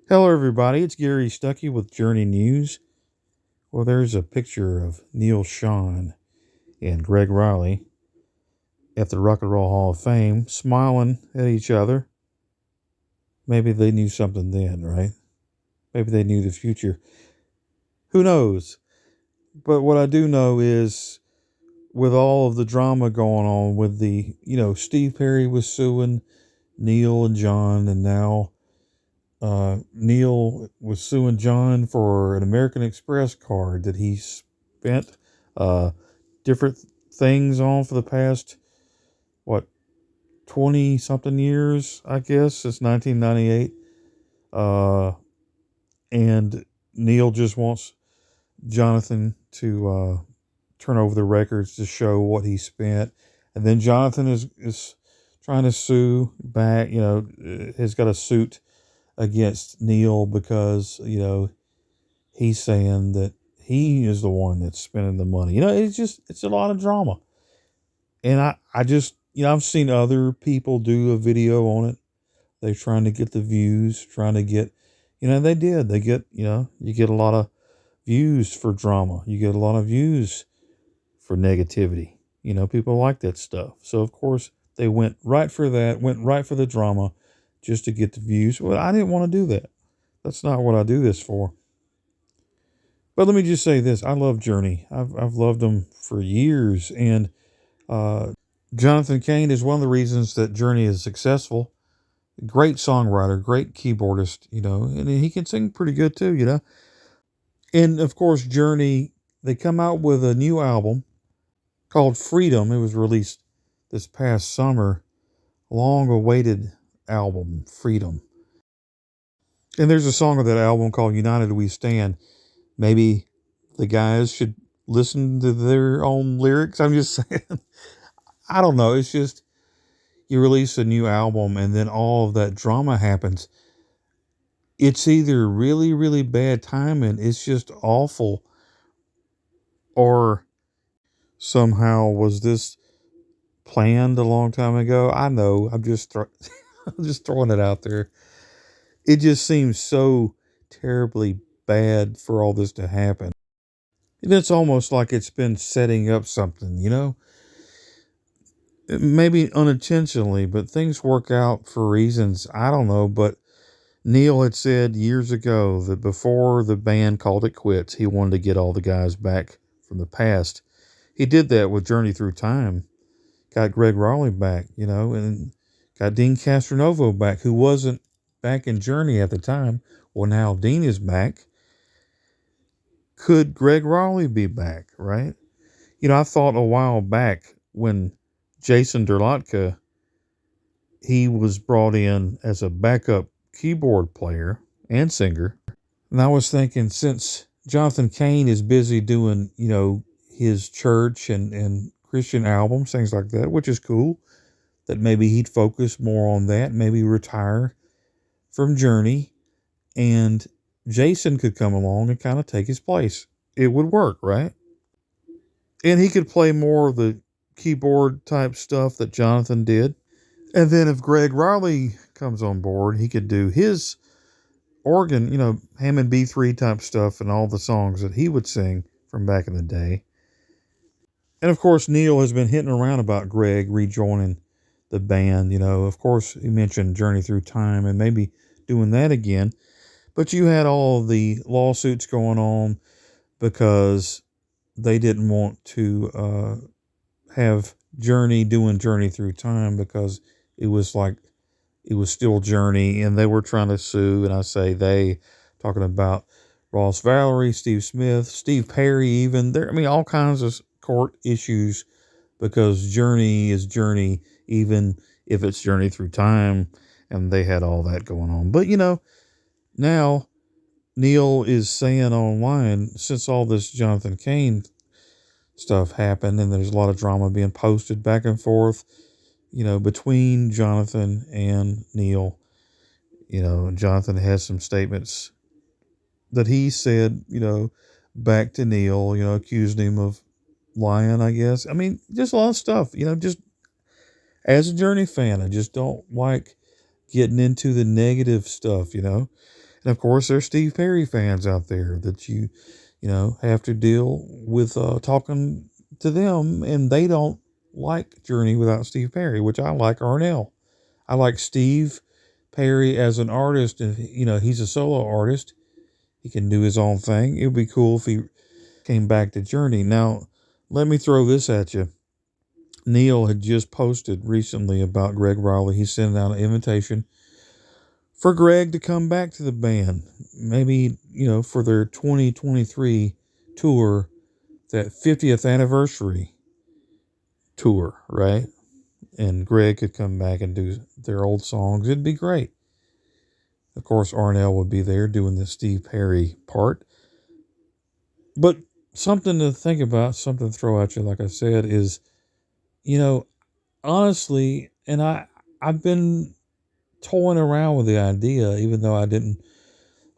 Hello, everybody. It's Gary Stuckey with Journey News. Well, there's a picture of Neil Schon and Greg Riley at the Rock and Roll Hall of Fame smiling at each other. Maybe they knew something then, right? Maybe they knew the future. Who knows? But what I do know is with all of the drama going on with Steve Perry was suing Neil and John, and now Neil was suing John for an American Express card that he spent uh, different things on for the past, what, 20 something years, I guess, since 1998. Uh, and Neil just wants Jonathan to turn over the records to show what he spent. And then Jonathan is trying to sue back, has got a suit against Neil because, he's saying that he is the one that's spending the money. It's a lot of drama. And I just, I've seen other people do a video on it. They're trying to get the views, trying to get, they did. They get, you get a lot of views for drama. You get a lot of views for negativity. People like that stuff. So, of course, they went right for that, went right for the drama just to get the views. Well, I didn't want to do that. That's not what I do this for. But let me just say this: I love Journey. I've loved them for years, and uh, Jonathan Cain is one of the reasons that Journey is successful. Great songwriter, great keyboardist, and he can sing pretty good too. And of course, Journey, they come out with a new album called Freedom. It was released this past summer. Long awaited album, Freedom. And there's a song of that album called United We Stand. Maybe the guys should listen to their own lyrics. I'm just saying. I don't know. It's just you release a new album and then all of that drama happens. It's either really, really bad timing, it's just awful, or somehow was this planned a long time ago? I know. I'm just throwing it out there. It just seems so terribly bad for all this to happen. And it's almost like it's been setting up something. Maybe unintentionally, but things work out for reasons. I don't know. But Neil had said years ago that before the band called it quits, he wanted to get all the guys back from the past. He did that with Journey Through Time. Got Greg Raleigh back, and got Dean Castronovo back, who wasn't back in Journey at the time. Well, now Dean is back. Could Greg Raleigh be back, right? I thought a while back when Jason Derlotka, he was brought in as a backup keyboard player and singer. And I was thinking, since Jonathan Cain is busy doing, his church and Christian albums, things like that, which is cool, that maybe he'd focus more on that, maybe retire from Journey, and Jason could come along and kind of take his place. It would work, right? And he could play more of the keyboard type stuff that Jonathan did. And then if Greg Riley comes on board, he could do his organ, Hammond B3 type stuff and all the songs that he would sing from back in the day. And of course, Neil has been hitting around about Greg rejoining the band. Of course, he mentioned Journey Through Time and maybe doing that again. But you had all the lawsuits going on because they didn't want to have Journey doing Journey Through Time because it was still Journey, and they were trying to sue. And I say they, talking about Ross Valerie, Steve Smith, Steve Perry, even there. I mean, all kinds of court issues because Journey is Journey, even if it's Journey Through Time, and they had all that going on. But now Neil is saying online, since all this Jonathan Cain stuff happened and there's a lot of drama being posted back and forth, between Jonathan and Neil, Jonathan has some statements that he said, back to Neil, accused him of lying, I guess. I mean, just a lot of stuff, just as a Journey fan, I just don't like getting into the negative stuff. And of course, there's Steve Perry fans out there that have to deal with talking to them, and they don't like Journey without Steve Perry, which I like Arnell. I like Steve Perry as an artist, and he's a solo artist. He can do his own thing. It would be cool if he came back to Journey. Now, let me throw this at you. Neil had just posted recently about Greg Rowley. He sent out an invitation for Greg to come back to the band. Maybe, for their 2023 tour, that 50th anniversary tour, right? And Greg could come back and do their old songs. It'd be great. Of course, Arnell would be there doing the Steve Perry part. But something to think about, something to throw at you, like I said, is, honestly, and I've been toying around with the idea, even though I didn't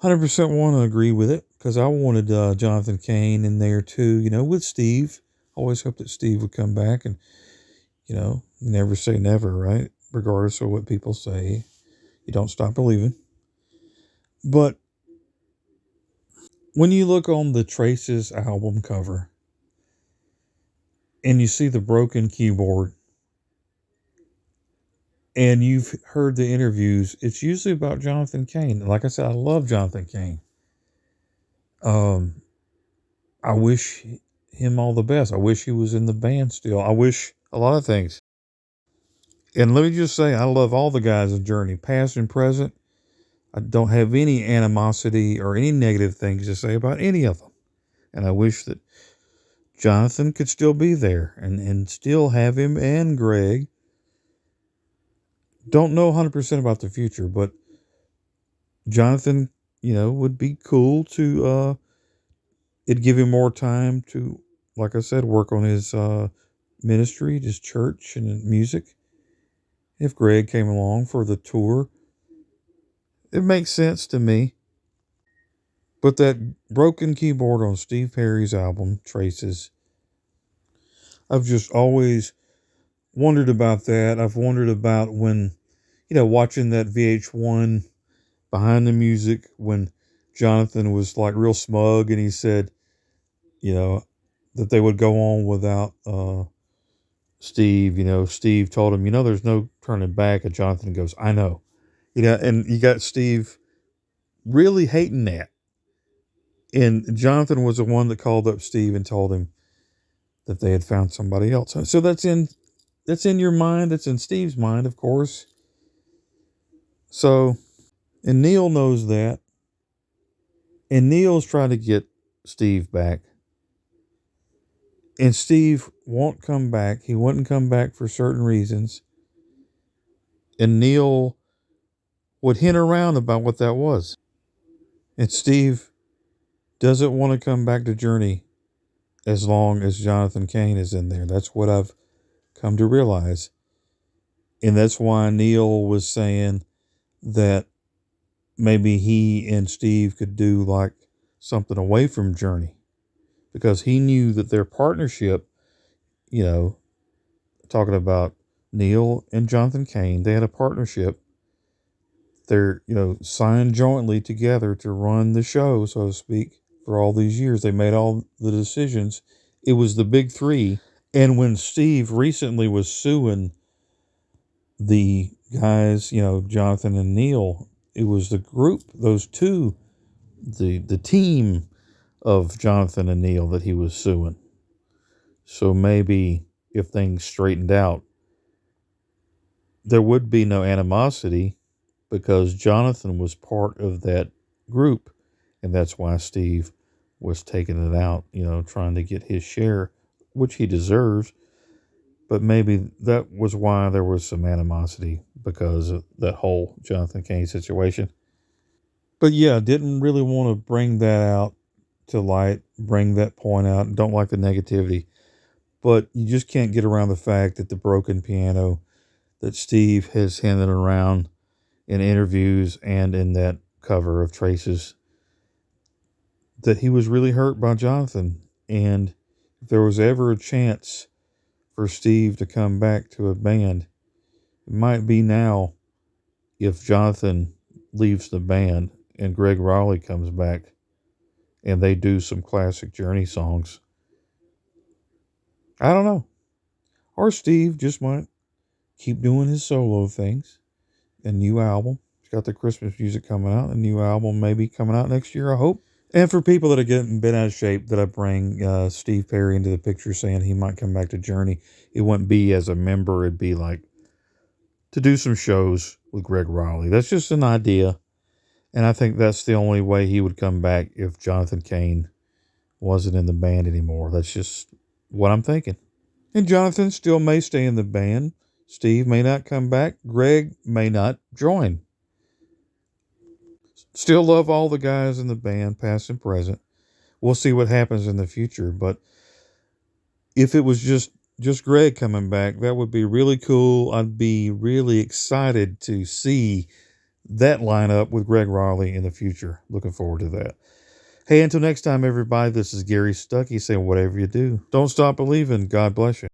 100% want to agree with it, because I wanted Jonathan Cain in there too, with Steve. Always hoped that Steve would come back, and, never say never, right? Regardless of what people say, you don't stop believing. But when you look on the Traces album cover and you see the broken keyboard and you've heard the interviews, it's usually about Jonathan Cain. Like I said, I love Jonathan Cain. I wish him all the best. I wish he was in the band still. I wish a lot of things. And let me just say, I love all the guys in Journey, past and present. I don't have any animosity or any negative things to say about any of them. And I wish that Jonathan could still be there and still have him and Greg. Don't know 100% about the future, but Jonathan, would be cool to, it'd give him more time to, like I said, work on his ministry, his church and music. If Greg came along for the tour, it makes sense to me. But that broken keyboard on Steve Perry's album, Traces, I've just always wondered about that. I've wondered about when, watching that VH1 Behind the Music when Jonathan was like real smug and he said, that they would go on without Steve. Steve told him, there's no turning back. And Jonathan goes, I know. And you got Steve really hating that. And Jonathan was the one that called up Steve and told him that they had found somebody else. So that's in your mind. That's in Steve's mind, of course. So, and Neil knows that. And Neil's trying to get Steve back. And Steve won't come back. He wouldn't come back for certain reasons. And Neil would hint around about what that was. And Steve doesn't want to come back to Journey as long as Jonathan Cain is in there. That's what I've come to realize. And that's why Neil was saying that maybe he and Steve could do like something away from Journey. Because he knew that their partnership, talking about Neil and Jonathan Cain, they had a partnership. They're, signed jointly together to run the show, so to speak, for all these years. They made all the decisions. It was the big three. And when Steve recently was suing the guys, Jonathan and Neil, it was the group, those two, the team of Jonathan and Neil that he was suing. So maybe if things straightened out, there would be no animosity because Jonathan was part of that group. And that's why Steve was taking it out, trying to get his share, which he deserves. But maybe that was why there was some animosity because of that whole Jonathan Cain situation. But yeah, didn't really want to bring that out to light, bring that point out. Don't like the negativity. But you just can't get around the fact that the broken piano that Steve has handed around in interviews and in that cover of Traces, that he was really hurt by Jonathan. And if there was ever a chance for Steve to come back to a band, it might be now if Jonathan leaves the band and Greg Raleigh comes back and they do some classic Journey songs. I don't know. Or Steve just might keep doing his solo things. A new album. He's got the Christmas music coming out. A new album maybe coming out next year, I hope. And for people that are getting bent out of shape, that I bring Steve Perry into the picture saying he might come back to Journey, it wouldn't be as a member. It'd be like to do some shows with Greg Raleigh. That's just an idea. And I think that's the only way he would come back if Jonathan Cain wasn't in the band anymore. That's just what I'm thinking. And Jonathan still may stay in the band. Steve may not come back. Greg may not join. Still love all the guys in the band, past and present. We'll see what happens in the future. But if it was just Greg coming back, that would be really cool. I'd be really excited to see that lineup with Greg Raleigh in the future. Looking forward to that. Hey, until next time, everybody, this is Gary Stuckey saying whatever you do, don't stop believing. God bless you.